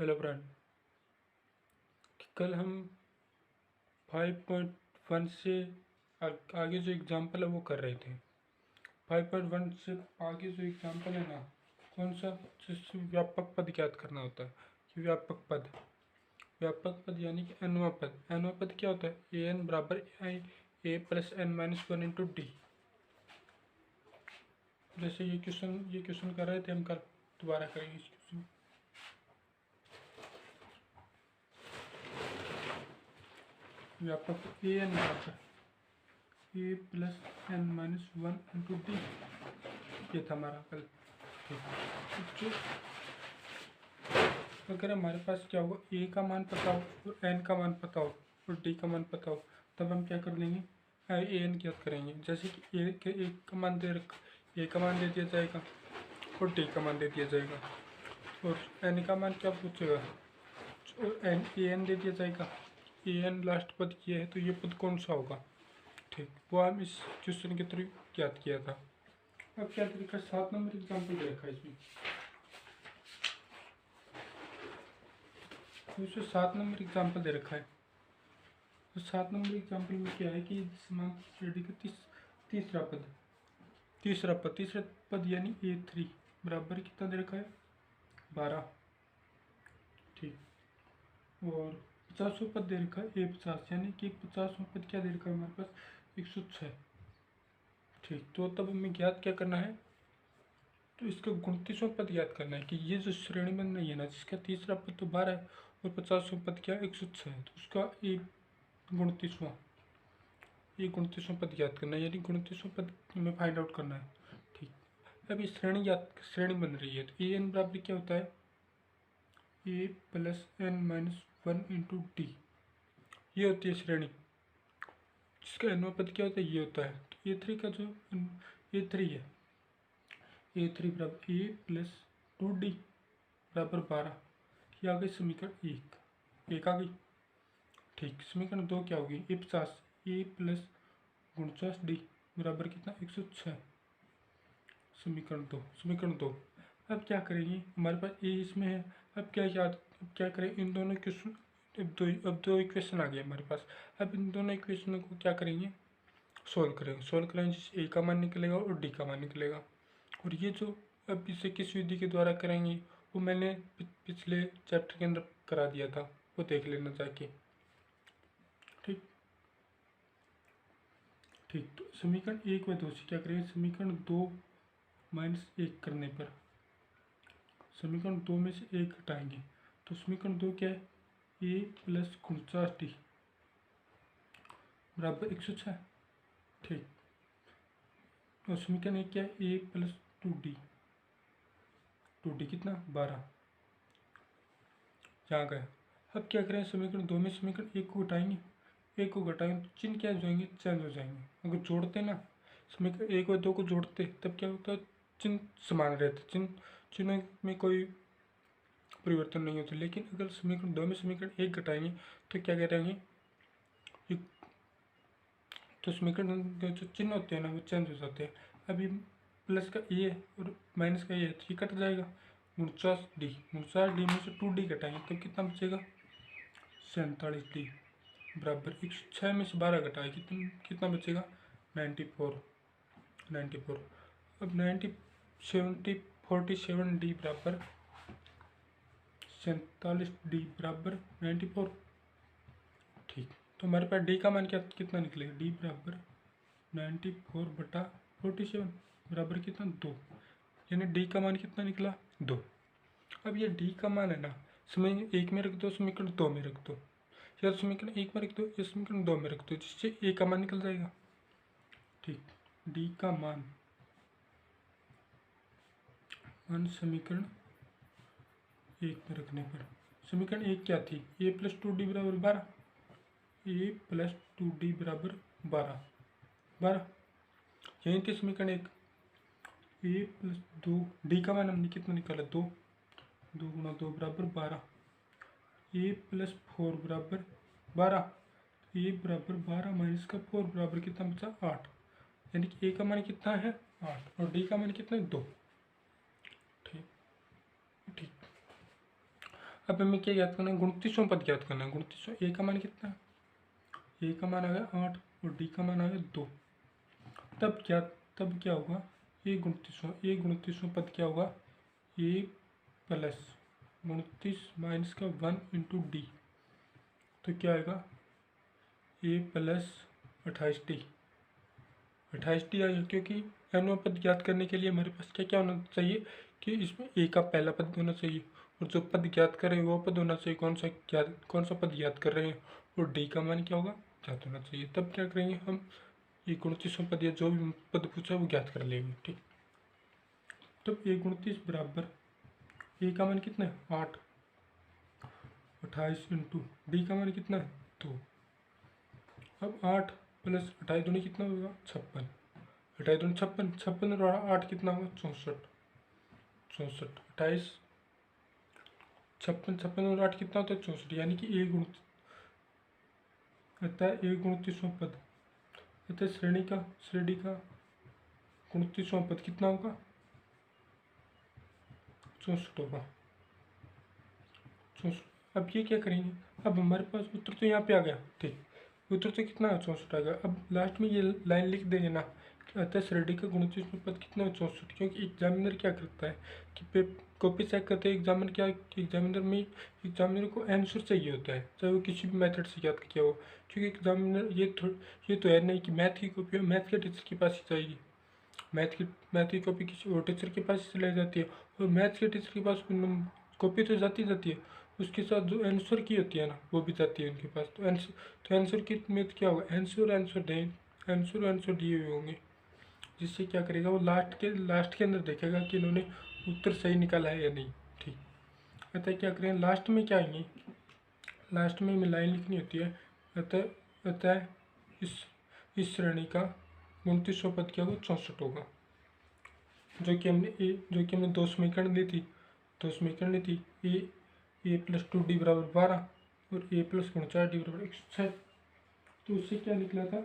Hello friend. कल हम 5.1 से आगे जो एग्जाम्पल है वो कर रहे थे। 5.1 से आगे जो एग्जाम्पल है ना, कौन सा, जिससे व्यापक पद ज्ञात करना होता है। कि व्यापक पद यानी कि एनवा पद। एनवा पद क्या होता है? ए एन बराबर a plus n minus one into d. जैसे ये क्वेश्चन कर रहे थे हम, कल दोबारा करेंगे इस क्वेश्चन। व्यापक ए एन बराबर a plus n minus one into d, ये था हमारा कल। ठीक है, अगर हमारे पास क्या होगा, ए का मान पता हो और एन का मान पता हो और डी का मान पता हो, तब हम क्या कर लेंगे, ए एन ज्ञात करेंगे। जैसे कि ए का मान ए का मान दे दिया जाएगा और डी का मान दे दिया जाएगा, और एन का मान क्या पूछेगा, और ए एन दे दिया जाएगा। ए एन लास्ट पद ये है, तो ये पद कौन सा होगा। ठीक, वो हम इस क्वेश्चन के थ्रू ज्ञात किया था। अब क्या तरीका, 7 नंबर एग्जाम्पल दे रखा है इसमें। तो 7 नंबर एग्जाम्पल दे रखा है। तो 7 नंबर एग्जाम्पल में क्या है कि समांतर श्रेणी का तीसरा पद यानी A3 बराबर कितना दे रखा है, 12। ठीक, और 50वां पद दे रखा है A50, यानी कि 50वां पद क्या दे रखा है हमारे पास, 106। ठीक, तो तब हमें ज्ञात क्या करना है, तो इसका 29वां पद याद करना है कि ये जो श्रेणी बन रही है ना, जिसका तीसरा पद तो 12 है और 50वां पद क्या है, 106 है, तो उसका एक 29वां पद याद करना है, यानी 29वां पद हमें फाइंड आउट करना है। ठीक, अब ये श्रेणी बन रही है, तो ए एन बराबर क्या होता है, a plus n minus one into d, ये होती है श्रेणी। जिसका एनवा पद क्या होता है, ये होता है। तो A3 का जो A3 है, A3 बराबर ए प्लस 2D बराबर 12, ये आ गई समीकरण एक आ गई। ठीक, समीकरण 2 क्या होगी, A50 ए प्लस 49D बराबर कितना, 106। समीकरण दो। अब क्या करेंगे, हमारे पास ए इसमें है। अब क्या करें, इन दोनों क्वेश्चन, अब दो इक्वेशन आ गए हमारे पास। अब इन दोनों इक्वेशन को क्या करेंगे, सोल्व करेंगे जिससे ए का मान निकलेगा और डी का मान निकलेगा। और ये जो अब इसे किस विधि के द्वारा करेंगे, वो मैंने पिछले चैप्टर के अंदर करा दिया था, वो देख लेना जाके। ठीक, तो समीकरण 1 व 2 से क्या करेंगे, समीकरण 2 माइनस 1 करने पर समीकरण 2 में से 1 हटाएंगे, तो समीकरण 2 क्या है, ए प्लस 49D बराबर 106। ठीक, और समीकरण 1 क्या है, ए प्लस 2D कितना, 12, यहाँ गया। अब क्या करें, समीकरण 2 में समीकरण 1 को घटाएंगे, तो चिन्ह क्या हो जाएंगे, चेंज हो जाएंगे। अगर जोड़ते ना, समीकरण 1 व 2 को जोड़ते, तब क्या होता है, चिन्ह समान रहते, चिन्ह में कोई परिवर्तन नहीं होता। लेकिन अगर समीकरण 2 में समीकरण 1 घटाएंगे, तो क्या करेंगे, तो समीकरण जो चिन्ह होते हैं ना, वो चेंज हो जाते हैं। अभी प्लस का ए और माइनस का ए है, तो ये कट जाएगा। 49D में से 2D घटाएंगे, तो कितना बचेगा, 47D बराबर 106 में से 12 घटाए, कितना बचेगा, 94। अब 47D बराबर 47D बराबर 94। ठीक, तो हमारे पास डी का मान कितना निकलेगा, डी बराबर 94/47 बराबर कितना, 2, यानी डी का मान कितना निकला, 2। अब ये डी का मान है ना, समीकरण 1 में रख दो, समीकरण 2 में रख दो, या समीकरण 1 में रख दो या समीकरण 2 में रख दो, जिससे ए का मान निकल जाएगा। ठीक, डी का मान समीकरण 1 में रखने पर, समीकरण 1 क्या थी, ए प्लस 2D बराबर 12, ए प्लस 2D बराबर 12, यही थी समीकरण 1। ए प्लस 2, डी का मान हमने कितना निकाला, 2 गुणा 2 बराबर 12, ए प्लस 4 बराबर 12, ए बराबर 12 माइनस का 4 बराबर कितना बचा, 8, यानी कि ए का मान कितना है, 8, और डी का मान कितना है, 2। ठीक, अब हमें क्या ज्ञात करना है, 29वां पद ज्ञात करना है। 29वां, ए का मान कितना है, ए का मान आ गया 8 और डी का मान आ गया 2। तब क्या होगा, ए 29वां पद क्या होगा, ए प्लस 29 माइनस का 1 इंटू डी, तो क्या आएगा ए प्लस 28 डी आएगा। क्योंकि एनवां पद ज्ञात करने के लिए हमारे पास क्या क्या होना चाहिए कि इसमें ए का पहला पद होना चाहिए और जो पद ज्ञात कर रहे हैं वो पद होना चाहिए, कौन सा पद ज्ञात कर रहे हैं, और डी का मान क्या होगा, ज्ञात होना चाहिए। तब क्या करेंगे हम, ये 29वां पद या जो भी पद पूछा वो ज्ञात कर लेंगे। ठीक, तब ए 29 बराबर ए का मान कितना है 8, 28 इंटू डी का मान कितना है 2। अब 8 प्लस 28 दूनी कितना होगा 56, 28 दूनी 56, 56 और 8 कितना होगा 64, 28 56 और 8 कितना होता है 64, यानी कि ए गुण अतः ए 29वां पद, अतः श्रेणी का 29वां पद कितना होगा 64 होगा। 64, अब ये क्या करेंगे, अब हमारे पास उत्तर तो यहाँ पे आ गया। ठीक, उत्तर तो कितना है 64 आ गया। अब लास्ट में ये लाइन लिख देंगे ना, अतः श्रेणी का 29वां पद कितना है 64, क्योंकि एग्जामिनर क्या करता है कि कॉपी चेक करते हैं एग्जामिनर को आंसर चाहिए होता है, चाहे वो किसी भी मेथड से याद किया हो। क्योंकि एग्जामिनर ये तो है नहीं कि मैथ की कॉपी हो मैथ के टीचर के पास ही जाएगी, मैथ की कॉपी किसी और टीचर के पास ही चलाई जाती है, और मैथ के टीचर के पास कॉपी तो जाती है, उसके साथ जो आंसर की होती है ना वो भी जाती है उनके पास। तो आंसर की में क्या होगा, आंसर दिए हुए होंगे, जिससे क्या करेगा वो लास्ट के अंदर देखेगा कि इन्होंने उत्तर सही निकाला है या नहीं। ठीक, अतः क्या करें, लास्ट में क्या आएंगे, लास्ट में हमें लाइन लिखनी होती है, अतः इस श्रेणी का 29वां पद क्या होगा 64 होगा। जो कि हमने दो समीकरण ली थी, ए प्लस 2 डी बराबर 12 और ए प्लस 4 डी बराबर 106। तो उससे क्या निकला था,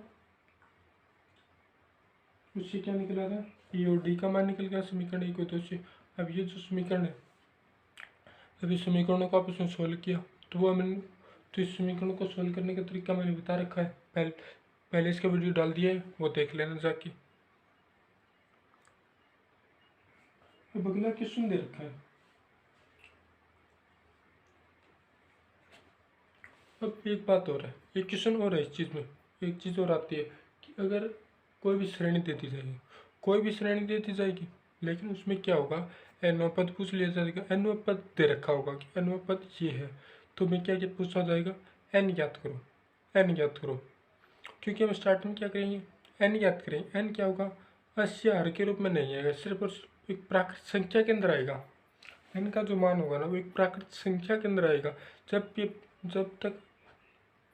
ए और डी का मान निकल गया समीकरण 1 और 2 से। अब ये जो समीकरण है, अब इस समीकरणों को आपस में सोल्व किया तो इस समीकरण को सोल्व करने का तरीका मैंने बता रखा है, पहले इसका वीडियो डाल दिया है, वो देख लेना जाके। अब अगला क्वेश्चन दे रखा है, अब एक बात और है, एक क्वेश्चन और है इस चीज़ में, एक चीज़ और आती है कि अगर कोई भी श्रेणी दे दी जाएगी, लेकिन उसमें क्या होगा, एनवां पद पूछ लिया जाएगा, एनवां पद दे रखा होगा कि एनवां पद ये है, तो मैं क्या पूछा जाएगा, एन ज्ञात करो। क्योंकि हम स्टार्टिंग में क्या करेंगे, एन ज्ञात करेंगे। एन क्या होगा, अस्य हर के रूप में नहीं आएगा, सिर्फ और सिर्फ एक प्राकृत संख्या के अंदर आएगा। एन का जो मान होगा ना वो एक प्राकृत संख्या के अंदर आएगा। जब तक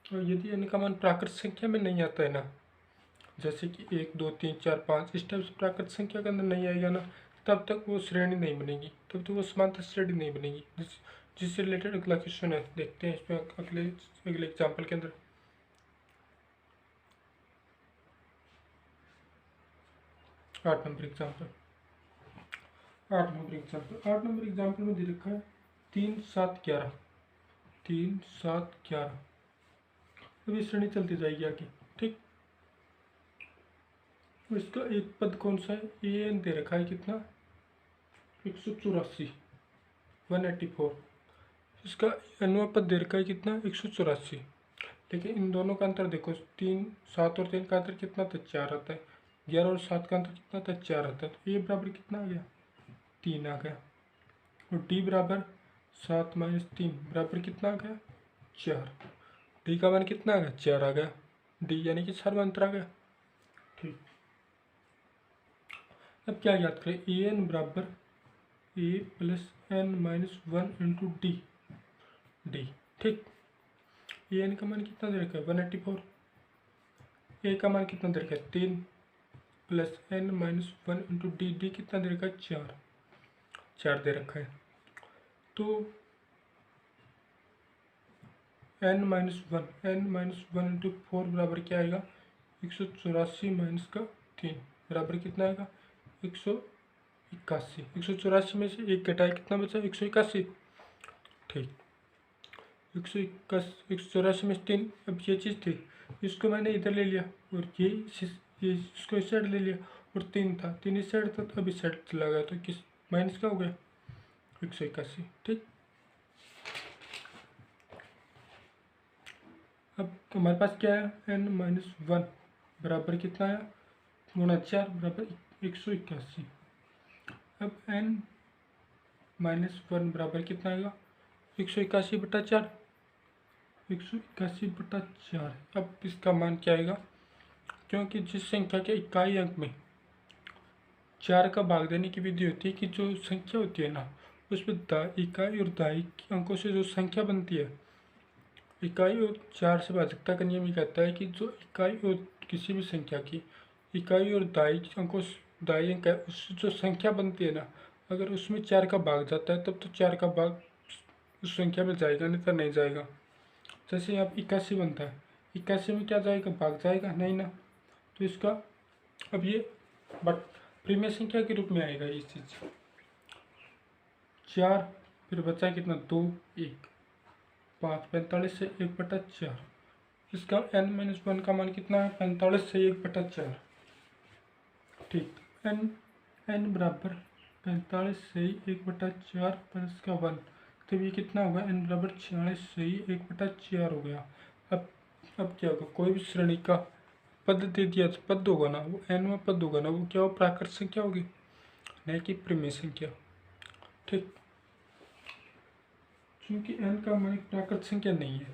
यदि एन का मान प्राकृत संख्या में नहीं आता है ना, जैसे कि 1 2 3 4 5 इस टाइप से प्राकृत संख्या के अंदर नहीं आएगा ना, तब तक वो श्रेणी नहीं बनेगी, तब तक वो समांतर श्रेणी नहीं बनेगी। जिससे रिलेटेड अगला क्वेश्चन है, देखते हैं इसमें अगले एग्जाम्पल के अंदर। आठ नंबर एग्जाम्पल में दे रखा है 3 7 11। अभी श्रेणी चलती जाएगी आगे। ठीक, तो इसका एक पद कौन सा है, ए एन दे रखा है कितना 184 184। इसका एनवां पद दे रखा है कितना 184, लेकिन इन दोनों का अंतर देखो, 3 7 और 3 का अंतर कितना था 4 आता है, 11 और 7 का अंतर कितना था 4 आता है, तो ए बराबर कितना आ गया 3 आ गया, और डी बराबर 7 माइनस 3 बराबर कितना आ गया 4। डी का मान कितना आ गया 4 आ गया, डी यानी कि 4 में अंतर आ गया। ठीक, अब क्या याद करें, ए एन बराबर a plus n minus 1 into d. ठीक, ए एन का मान कितना दे रखा है 184, ए का मान कितना दे रखा है 3 plus n minus 1 into d कितना दे रखा है 4 दे रखा है। तो एन माइनस वन इंटू 4 बराबर क्या आएगा 184 माइनस का 3 बराबर कितना आएगा 181। 184 में से एक घटाए कितना बचा 181। ठीक, 184 में 3, अब ये चीज़ थी, इसको मैंने इधर ले लिया और ये इसको इस साइड ले लिया और 3 था, 3 इस साइड था तो अब इस साइड चला गया, तो किस माइनस क्या हो गया 181। ठीक, अब हमारे पास क्या है n-1 बराबर कितना आया, गुणा 4 बराबर 181। अब n-1 बराबर कितना आएगा 181/4, 181/4। अब इसका मान क्या आएगा, क्योंकि जिस संख्या के इकाई अंक में 4 का भाग देने की विधि होती है कि जो संख्या होती है ना उसमें इकाई और दहाई अंकों से जो संख्या बनती है, इकाई और 4 से भाजकता का नियम ये कहता है कि जो इकाई और किसी भी संख्या की इकाई और दहाई अंक है उससे जो संख्या बनती है ना, अगर उसमें 4 का भाग जाता है तब तो 4 का भाग उस संख्या में जाएगा, नहीं तो नहीं जाएगा। जैसे यहाँ 81 बनता है, 81 में क्या जाएगा, भाग जाएगा नहीं ना, तो इसका अब ये बट प्रीमिय संख्या के रूप में आएगा ये चीज़। 4 फिर बचा कितना 2 1 5, 45 से 1/4। इसका n-1 का मान कितना है 45 से 1/4। ठीक, n बराबर 45 से 1/4 पर इसका 1, तब ये कितना होगा n बराबर 46 से 1/4 हो गया। अब क्या होगा, कोई भी श्रेणी का पद दे दिया तो पद होगा ना, वो n में पद होगा ना, वो क्या हो प्राकृत संख्या होगी, नहीं कि प्रीमिय संख्या। ठीक, क्योंकि n का मान एक प्राकृत संख्या नहीं है,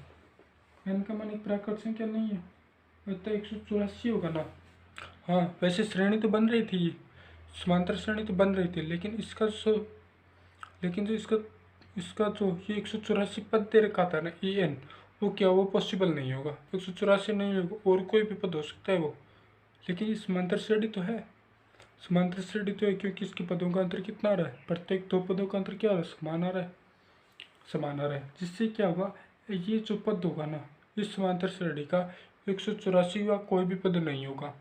n का मान एक प्राकृत संख्या नहीं है, तो 184 होगा ना। हाँ, वैसे श्रेणी तो बन रही थी, ये समांतर श्रेणी तो बन रही थी, लेकिन जो इसका जो ये 184 पद दे रखा था ना en, वो क्या वो पॉसिबल नहीं होगा, 184 नहीं होगा, और कोई भी पद हो सकता है वो, लेकिन ये समांतर श्रेणी तो है, समांतर श्रेणी तो है क्योंकि इसके पदों का अंतर कितना आ रहा है, प्रत्येक 2 पदों का अंतर क्या आ रहा है, समान आ रहा है, जिससे क्या होगा, ये जो पद होगा ना इस समांतर श्रेणी का 184वां कोई भी पद नहीं होगा।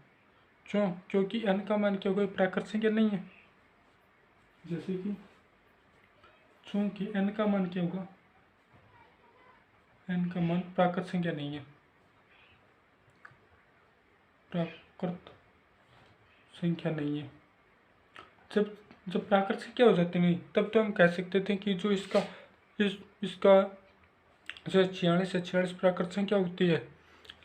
क्यों, क्योंकि n का मान क्या होगा, प्राकृत संख्या नहीं है, जैसे कि चूंकि n का मान क्या होगा, n का मान प्राकृत संख्या नहीं है, प्राकृत संख्या नहीं है। जब प्राकृत संख्या हो जाती नहीं, तब तो हम कह सकते थे कि जो इसका जो 46 प्राकृत संख्या होती है,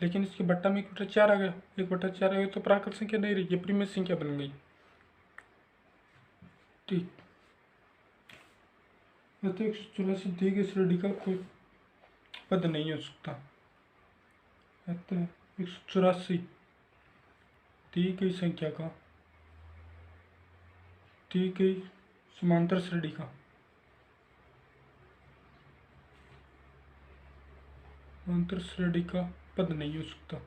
लेकिन इसके बट्टा में 1/4 आ गया, 1/4 आ गया तो प्राकृत संख्या नहीं रही, ये प्रीमिय संख्या बन गई। ठीक, अतः 184 दी गई श्रेणी का कोई पद नहीं हो सकता। अतः 184 दी गई संख्या का, दी गई समांतर श्रेणी का समांतर श्रेणी का पद नहीं हो सकता,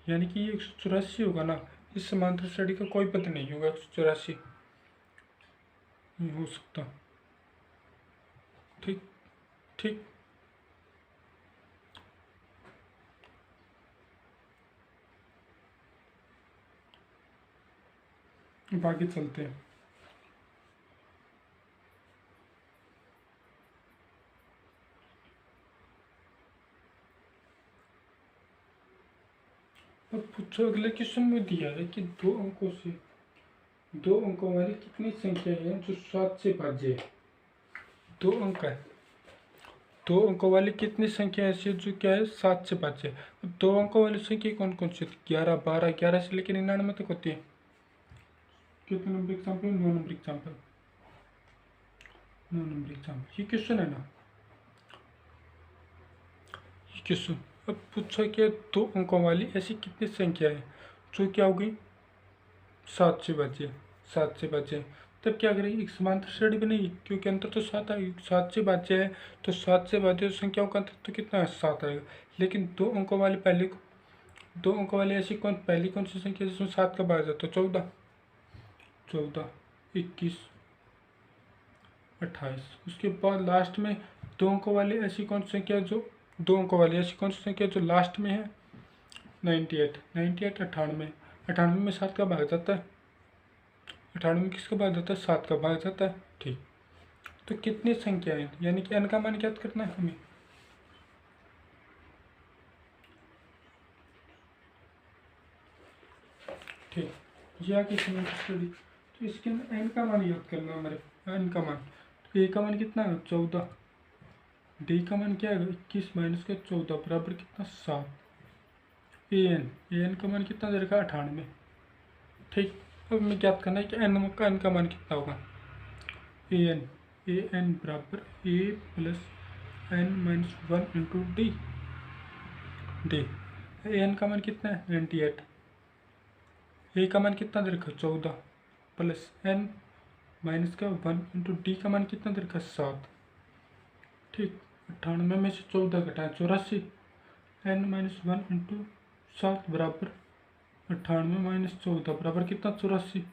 यानी कि ये 184 होगा ना, इस समांतर श्रेणी का कोई पद नहीं होगा, 184 नहीं हो सकता। ठीक ठीक, अब आगे चलते हैं। अब पूछो, अगले क्वेश्चन में दिया है कि 2 अंकों वाली कितनी संख्या है जो 7 से भाज्य है। 2 अंक है, 2 अंकों वाली कितनी संख्या ऐसी है जो क्या है 7 से भाज्य है। अब 2 अंकों वाली संख्या कौन कौन सी, 11 12 11 से लेकर 99 तक होती है। कितने number example, 9 number example, 9 number example, ये क्वेश्चन है ना, ये क्वेश्चन। अब पूछा कि 2 अंकों वाली ऐसी कितनी संख्या है जो क्या होगी 7 से भाज्य, 7 से भाज्य। तब क्या करेंगे, एक समांतर श्रेणी बनेगी, क्योंकि अंतर तो 7 आएगी, 7 से भाज्य है तो 7 से भाज्य संख्याओं का अंतर तो कितना है 7 आएगा। लेकिन 2 अंकों वाली 2 अंकों वाली ऐसी पहली कौन सी संख्या जिसमें 7 का भाग जाता है, 14, 21, 28। उसके बाद लास्ट में 2 अंकों वाली ऐसी कौन सी संख्या जो 2 अंकों वाली ऐसी कौन सी संख्या जो लास्ट में है 98, 98 98 में 7 का भाग जाता है, 98 में किसका भाग जाता है 7 का भाग जाता है। ठीक, तो कितनी संख्या है, यानी कि n का मान ज्ञात करना है हमें, ठीक, ये आगे स्टडी। तो इसके अंदर एन का मान याद करना है हमारे, एन का मान। तो ए का मान कितना है 14, डी का मान क्या है 21 माइनस का 14 बराबर कितना 7। ए एन का मान कितना दे रखा 98। ठीक, अब हमें ज्ञात करना है कि एन का मान कितना होगा। ए एन बराबर a plus n minus 1 into d. D a n का मान कितना है 98, ए का मान कितना दे रखा 14 प्लस एन माइनस का 1 इंटू डी का मान कितना दे रखा 7। ठीक, 98 में से 14 घटाएं 84, एन माइनस 1 इंटू 7 बराबर 98 माइनस 14 बराबर कितना 84।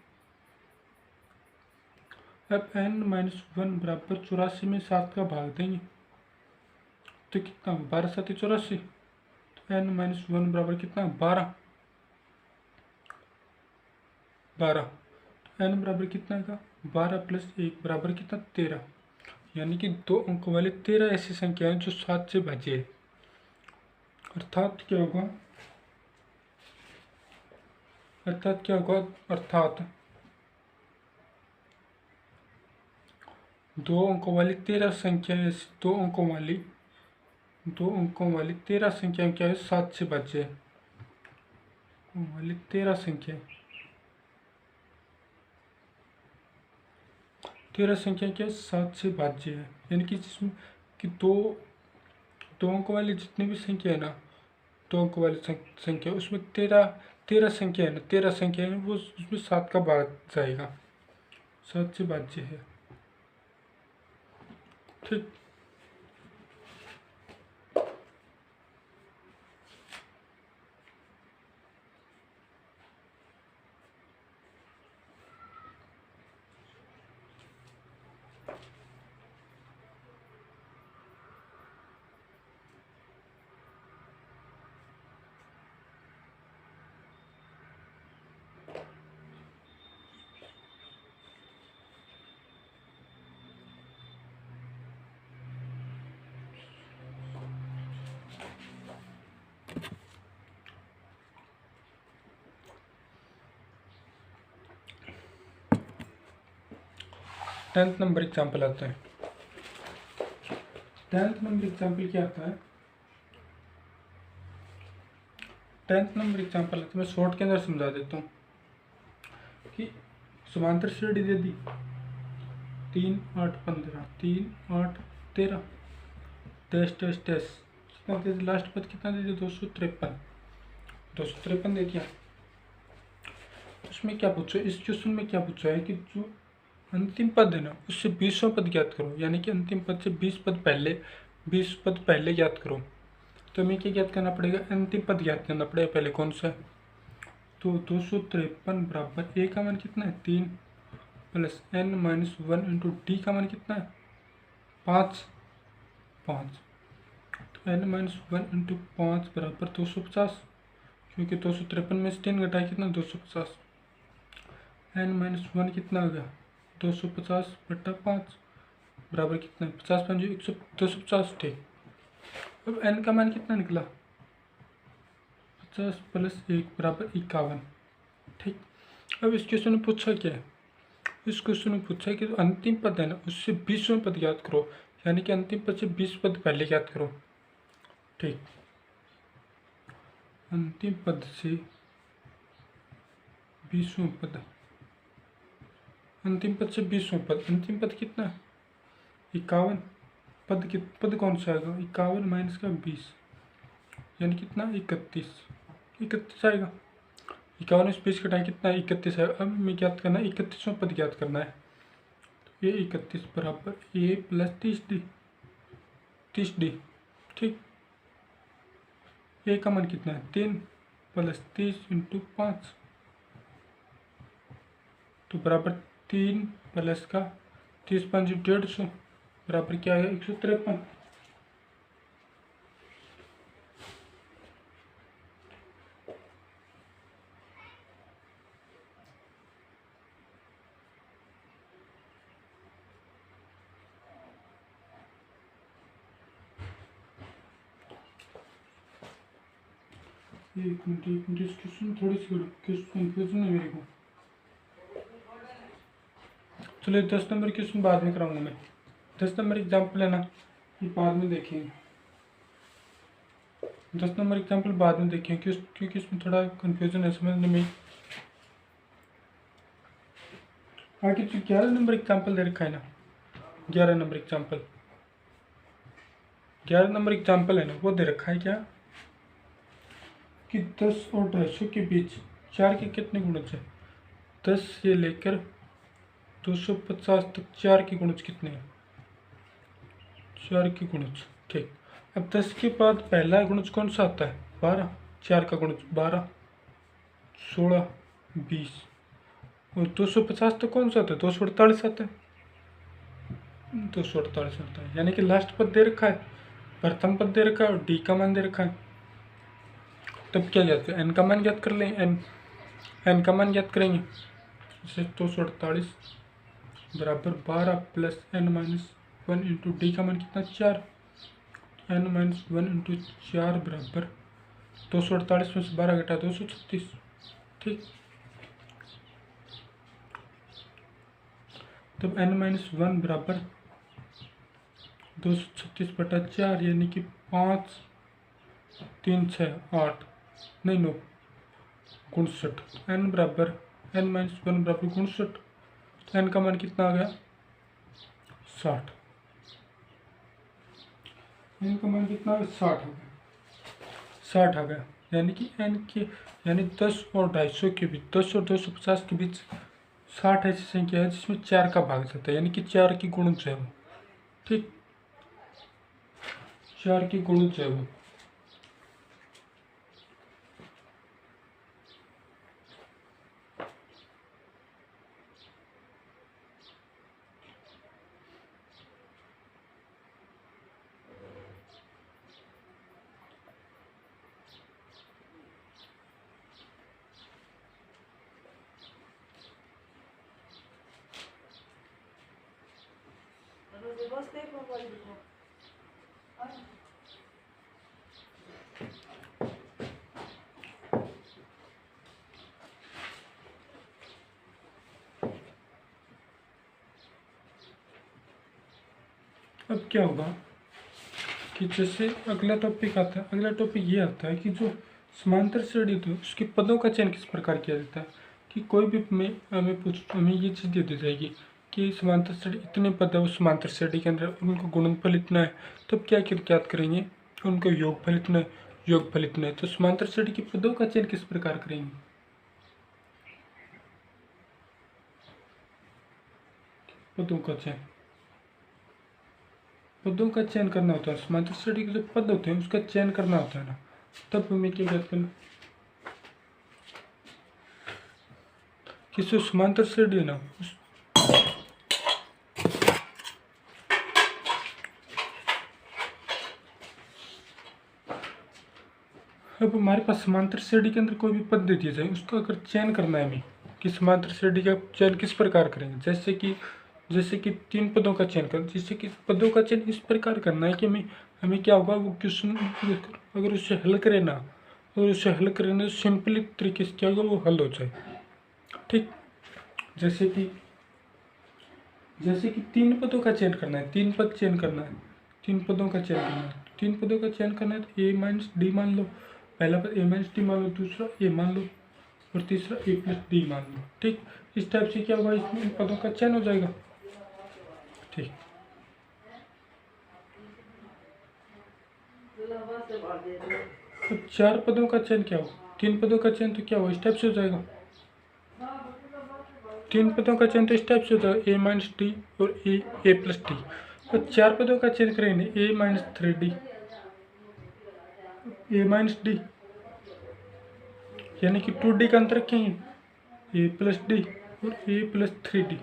अब एन माइनस 1 बराबर 84 में 7 का भाग देंगे तो कितना 12 7 84। तो एन माइनस 1 बराबर कितना 12। तो एन बराबर कितना का 12 प्लस 1 बराबर कितना 13। यानी कि 2 अंक वाले 13 ऐसी संख्या हैं जो 7 से भाज्य है। अर्थात क्या होगा, अर्थात 2 अंकों वाली 13 संख्याएं, 2 अंकों वाली 13 संख्याएं क्या है 7 से भाज्य है। वाली 13 संख्याएं क्या 7 से भाज्य है। यानी कि जिसमें कि दो अंक वाली जितनी भी संख्या है ना, 2 अंक वाली संख्या उसमें 13 संख्या है ना, 13 संख्या है वो उसमें 7 का भाग जाएगा, 7 से भाज्य है। ठीक, टेंथ नंबर एग्जाम्पल आता है। 10th नंबर एग्जाम्पल क्या आता है, 10th नंबर एग्जाम्पल मैं शॉर्ट के अंदर समझा देता हूँ कि समांतर श्रेणी दे दी 3 8 15 3 8 13 डैश डैश डैश कितना दे दिया, लास्ट पद कितना दे दिया 253 दे दिया। उसमें क्या पूछा, इस क्वेश्चन में क्या पूछा है कि जो अंतिम पद है ना उससे 20वां पद ज्ञात करो। यानी कि अंतिम पद से 20 पद पहले ज्ञात करो। तो हमें क्या ज्ञात करना पड़ेगा, अंतिम पद ज्ञात करना पड़ेगा पहले कौन सा है। तो 253 बराबर ए का मान कितना है 3 plus n minus 1 into d का मान कितना है 5। तो एन माइनस 1 इंटू 5 बराबर 250, क्योंकि 253 में से 3 घटाए कितना 250। एन माइनस 1 कितना हो गया 250 बटा 5 बराबर कितना है 50 5 250। ठीक, अब एन का मान कितना निकला 50 प्लस 1 बराबर 51। ठीक, अब इस क्वेश्चन में पूछा क्या है, इस क्वेश्चन में पूछा है कि अंतिम पद है ना उससे 20वां पद ज्ञात करो। यानी कि अंतिम पद से 20 पद पहले ज्ञात करो। ठीक, अंतिम पद से 20वां पद, अंतिम पद से 20वां पद, अंतिम पद कितना है 51। पद कौन सा आएगा 51 माइनस का 20 यानी कितना 31 आएगा। 51 में 20 घटाएं कितना 31 आएगा। अब हमें ज्ञात करना है 31वां पद ज्ञात करना है। तो ये 31 बराबर ए प्लस 30 डी। ठीक, ए का मान कितना है 3 प्लस 30 इंटू 5 तो बराबर 3 प्लस का 30 5 150 बराबर क्या है 153। एक मिनट इस क्वेश्चन में थोड़ी सी कंफ्यूजन है मेरे को। चलो 10 नंबर क्वेश्चन बाद में कराऊंगा मैं। 10 नंबर एग्जाम्पल है ना, ये बाद में देखेंगे। 10 नंबर एग्जाम्पल बाद में देखेंगे क्योंकि इसमें थोड़ा कंफ्यूजन है समझने में। आगे जो 11 नंबर एग्जाम्पल दे रखा है ना, 11 नंबर एग्जाम्पल 11 नंबर एग्जाम्पल है ना, वो दे रखा है क्या कि 10 और 250 के बीच 4 के कितने गुणज है। 10 से लेकर 250 तक 4 के गुणज कितने हैं, 4 के गुणज। ठीक, अब 10 के बाद पहला गुणज कौन सा आता है, 12। 4 का गुणज 12, 16, 20 और 250 तो कौन सा आता है, 248 आता है। 248 आता है, यानी कि लास्ट पद दे रखा है, प्रथम पद दे रखा है और डी का मान दे रखा है। तब क्या ज्ञात करें, एन का मान ज्ञात कर लें। एन का मान ज्ञात करेंगे, जैसे 248 बराबर 12 plus n minus 1 into d का मान कितना, 4। एन माइनस 1 इंटू 4 बराबर 248 में से 12 घटा 236। ठीक, तब एन माइनस 1 बराबर 236 बटा 4, यानी कि 5, 3, 6, 8, नहीं 9, 59। एन बराबर एन माइनस 1 बराबर 59। एन का मान कितना आ गया, 60। एन का मान कितना आ गया, 60 आ गया। 60 आ गया, यानी कि एन के यानी 10 और 250 के बीच, 10 और 250 के बीच 60 ऐसी संख्या है जिसमें 4 का भाग जाता है, यानी कि 4 की गुणज है वो। ठीक, 4 की गुणज है वो। अब क्या होगा कि जैसे अगला टॉपिक आता है, अगला टॉपिक ये आता है कि जो समांतर श्रेणी होती है उसके पदों का चयन किस प्रकार किया जाता है। कि कोई भी हमें ये चीज़ दे दी जाएगी कि समांतर श्रेणी इतने पद है, उस समांतर श्रेणी के अंदर उनका गुणनफल इतना है, तब क्या ज्ञात करेंगे, उनका योगफल इतना है, योगफल इतना है। तो समांतर श्रेणी के पदों का चयन किस प्रकार करेंगे, पदों का चयन, पदों का चयन करना होता है। समांतर श्रेणी के जो पद होते हैं उसका चयन करना होता है ना, तब हमें क्या ज्ञात करना, कि जो समांतर श्रेणी है ना अब हमारे पास समांतर श्रेणी के अंदर कोई भी पद दे दिया जाए, उसका अगर चयन करना है हमें कि समांतर श्रेणी का चयन किस प्रकार करेंगे। जैसे कि 3 पदों का चयन कर, जैसे कि पदों का चयन इस प्रकार करना है कि हमें क्या होगा, वो क्वेश्चन अगर उससे हल करें ना, अगर उससे हल करें ना, सिंपली तरीके से क्या होगा, वो हल हो जाए। ठीक, जैसे कि 3 पदों का चयन करना है, 3 पद चयन करना है, 3 पदों का चयन करना है, 3 पदों का चयन करना है तो ए माइनस डी मान लो, पहला पद ए माइनस डी मान लो, दूसरा ए मान लो और तीसरा ए प्लस डी मान लो। ठीक, इस टाइप से क्या होगा, इसमें इन पदों का चयन हो जाएगा। ठीक, तो 4 पदों का चयन क्या हो, 3 पदों का चयन तो क्या हो, इस टाइप से हो जाएगा। 3 पदों का चयन तो इस टाइप से हो जाएगा, ए माइनस डी और ए प्लस डी। और 4 पदों का चयन करेंगे, ए माइनस 3D, ए माइनस डी, यानी कि 2D का अंतर रखेंगे, ए प्लस डी और ए प्लस 3D।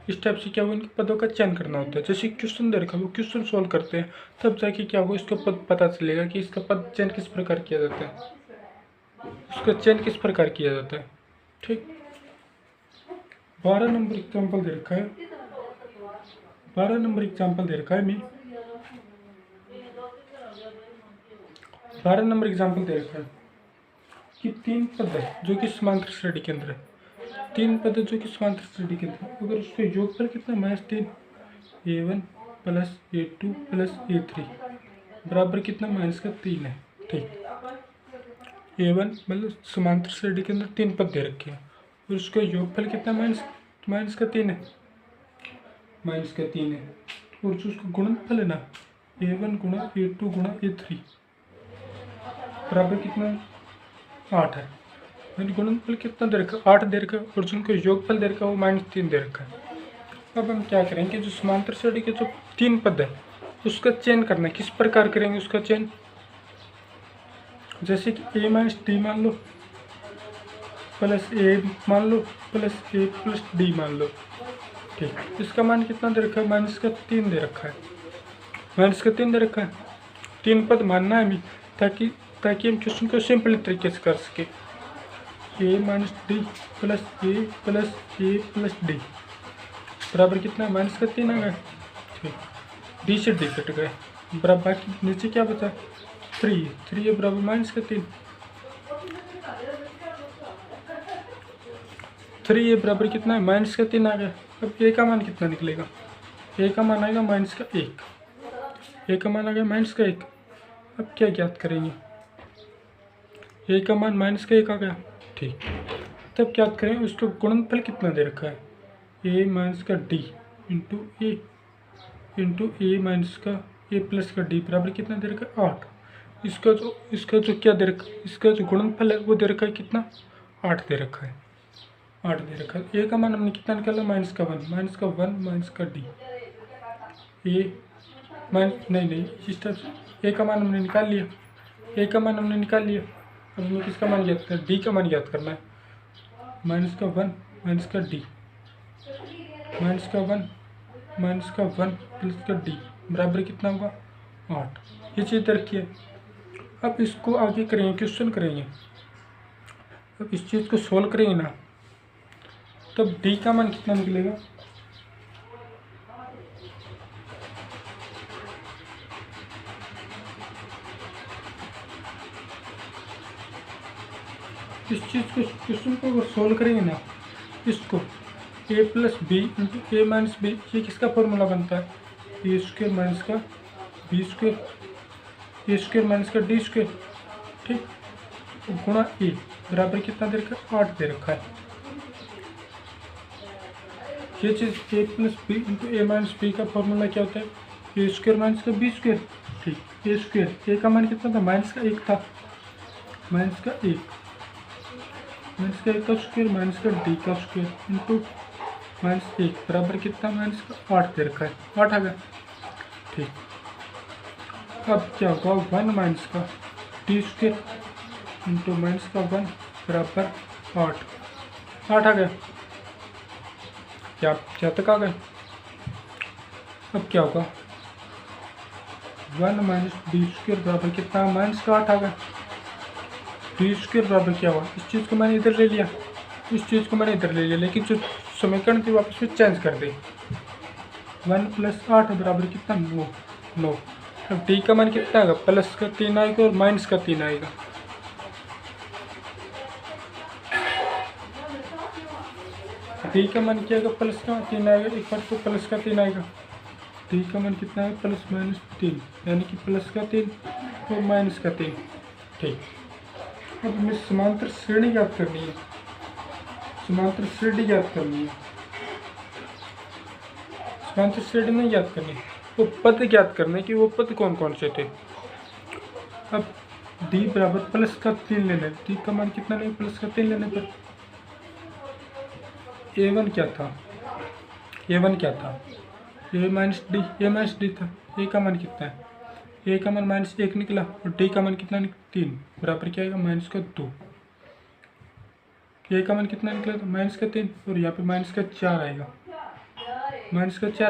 इस टाइप से क्या होगा, इनके पदों का चयन करना होता है। जैसे क्वेश्चन दे रखा है, वो क्वेश्चन सॉल्व करते हैं, तब जाके क्या होगा, इसका पद पता चलेगा कि इसका पद चयन किस प्रकार किया जाता है, उसका चयन किस प्रकार किया जाता है। ठीक, 12 नंबर एग्जाम्पल दे रखा है, 12 नंबर एग्जाम्पल दे रखा है, मैं 12 नंबर एग्जाम्पल दे रखा है। कि तीन पद है जो कि समांतर श्रेणी के अंदर है, तीन पद है जो कि समांतर श्रेणी के अंदर है, अगर उसका योगफल कितना -3 a1 plus a2 plus a3 बराबर कितना -3 है। ठीक, a1 मतलब समांतर श्रेणी के अंदर तीन पद दे रखे हैं और उसका योगफल कितना -3 है, -3 है, और जो उसका गुणनफल है ना a1 गुणा a2 गुणा a3 बराबर कितना 8 है। मैंने गुणनफल कितना दे रखा, 8 दे रखा, और जिनको योगफल दे रखा वो -3 दे रखा है। अब हम क्या करेंगे, जो समांतर श्रेणी के जो तीन पद है उसका चयन करना है। किस प्रकार करेंगे उसका चयन, जैसे कि a - d मान लो प्लस a मान लो प्लस a प्लस d मान लो। ठीक, इसका मान कितना दे रखा है, -3 दे रखा है, -3 दे रखा है। तीन पद मानना है हमें ताकि हम क्वेश्चन को सिंपल तरीके से कर सके। a - d plus a plus d बराबर कितना है, -3 आ गया। ठीक, d से d कट गए, बराबर बाकी नीचे क्या बचा 3 है बराबर -3, 3 है बराबर कितना है, -3 आ गया। अब a का मान कितना निकलेगा, a का मान आएगा -1, a का मान आ गया -1। अब क्या ज्ञात करेंगे, a का मान -1 आ गया। ठीक, तब क्या करें, उसका गुणनफल कितना दे रखा है, a माइनस का d इंटू a प्लस का d बराबर कितना दे रखा है 8। इसका जो क्या दे रखा है, इसका जो गुणनफल है वो दे रखा है कितना 8 दे रखा है, 8 दे रखा है। a का मान हमने कितना निकाला -1 माइनस का d a नहीं इस तरफ से a का मान हमने निकाल लिया, अब हमें किसका मान ज्ञात करना है, d का मान ज्ञात करना है। -1 माइनस का d -1 प्लस का d बराबर कितना होगा 8। ये चीज़ रखिए। अब इसको आगे करेंगे, क्वेश्चन करेंगे। अब इस चीज़ को सोल्व करेंगे ना, तब d का मान कितना निकलेगा, इस चीज़ को क्वेश्चन को अगर सोल्व करेंगे ना, इसको a plus b into a minus b, ये किसका फॉर्मूला बनता है, ए स्क्वेयर माइनस का b square, a square minus का डी स्क्वेयर। ठीक, गुणा ए बराबर कितना दे रखा है 8 दे रखा है। ये चीज़ ए plus b into a minus B का फॉर्मूला क्या होता है, ए स्क्वेयर माइनस का बी स्क्वेयर। ठीक, ए स्क्वेयर, ए का मान कितना था, -1 था, -1 का स्क्वेयर माइनस का डी का स्क्वेयर इंटू -1 बराबर कितना -8 दे रखा है, 8 आ गया। ठीक, अब क्या होगा 1 माइनस का डी स्क्वेयर इंटू -1 बराबर 8 आ गया। क्या तक आ गए। अब क्या होगा 1 माइनस डी स्क्वेयर बराबर कितना -8 आ गया। डी स्क्वेयर बराबर क्या हुआ, इस चीज़ को मैंने इधर ले लिया, लेकिन जो समीकरण थी वापस में चेंज कर दे। 1 + 8 बराबर कितना 9। अब डी का मान कितना आएगा, प्लस का 3 आएगा और माइनस का 3 आएगा। डी का मान क्या आएगा, प्लस का 3 आएगा, एक बार तो प्लस का 3 आएगा। डी का मान कितना है, +-3, यानी कि प्लस का 3 और माइनस का 3। ठीक, अब हमें समांतर श्रेणी ज्ञात करनी है, समांतर श्रेणी नहीं ज्ञात करनी, वो पद ज्ञात करने कि वो पद कौन कौन से थे। अब डी बराबर प्लस का 3 लेना, डी का मान कितना नहीं, प्लस का 3 लेने पर a1 क्या था, a माइनस डी था। a का मान कितना है, a का मान -1 निकला और d का मान कितना 3 बराबर क्या आएगा -2। a का मान कितना निकला था -3 और यहाँ पे -4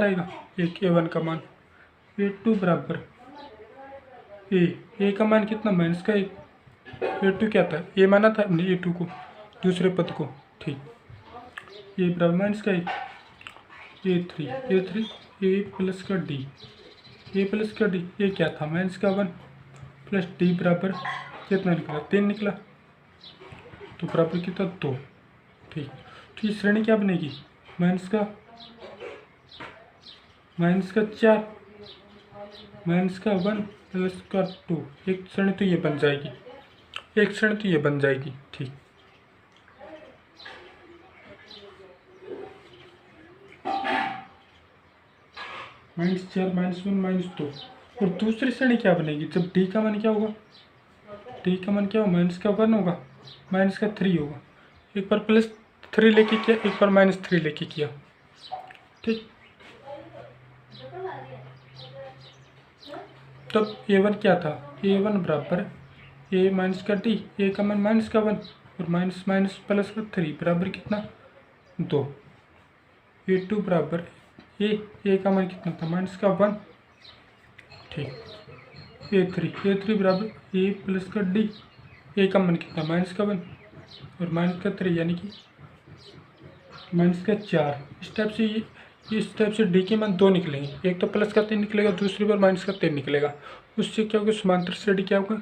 आएगा, एक a1 का मान। a2 बराबर a का मान कितना -1, a2 क्या था, a माना था हमने a2 को, दूसरे पद को। ठीक, a बराबर -1, a3 a प्लस का d, ये क्या था -1 प्लस d बराबर कितना निकला 3 निकला। तो बराबर कितना 2। ठीक, तो ये श्रेणी क्या बनेगी, माइनस का 4 माइनस का 1 प्लस का 2। एक श्रेणी तो ये बन जाएगी, एक श्रेणी तो ये बन जाएगी। ठीक, -4 -1 -2। और दूसरी श्रेणी क्या बनेगी, जब डी का मान क्या होगा, डी का मान क्या होगा, माइनस का 1 होगा, माइनस का 3 होगा। एक बार +3 लेके किया, एक बार -3 लेके किया। ठीक, तब a1 क्या था, a1 बराबर a माइनस का d, a का मान माइनस का 1 और माइनस माइनस प्लस का 3 बराबर कितना 2। a2 बराबर a का मान कितना था, माइनस का 1। ठीक, a3 बराबर a प्लस का d, a का मान कितना माइनस का 1 और माइनस का 3 यानी कि माइनस का 4। इस टाइप से डी के मान 2 निकलेंगे, एक तो प्लस का 3 निकलेगा, दूसरी बार माइनस का 3 निकलेगा। उससे क्या होगा, समांतर श्रेणी क्या होगा,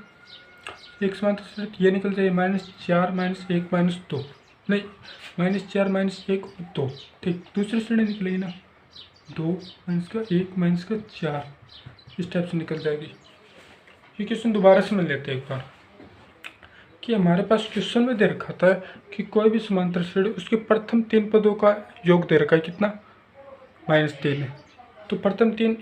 एक समांतर श्रेणी ये निकल जाए -4 -1 -2, नहीं -4 -1 2। ठीक, दूसरी श्रेणी निकलेगी ना 2 -1 -4, इस टाइप से निकल जाएगी। ये क्वेश्चन दोबारा समझ लेते हैं एक बार कि हमारे पास क्वेश्चन में दे रखा था कि कोई भी समांतर श्रेणी उसके प्रथम 3 पदों का योग दे रखा है कितना, -3 है। तो प्रथम 3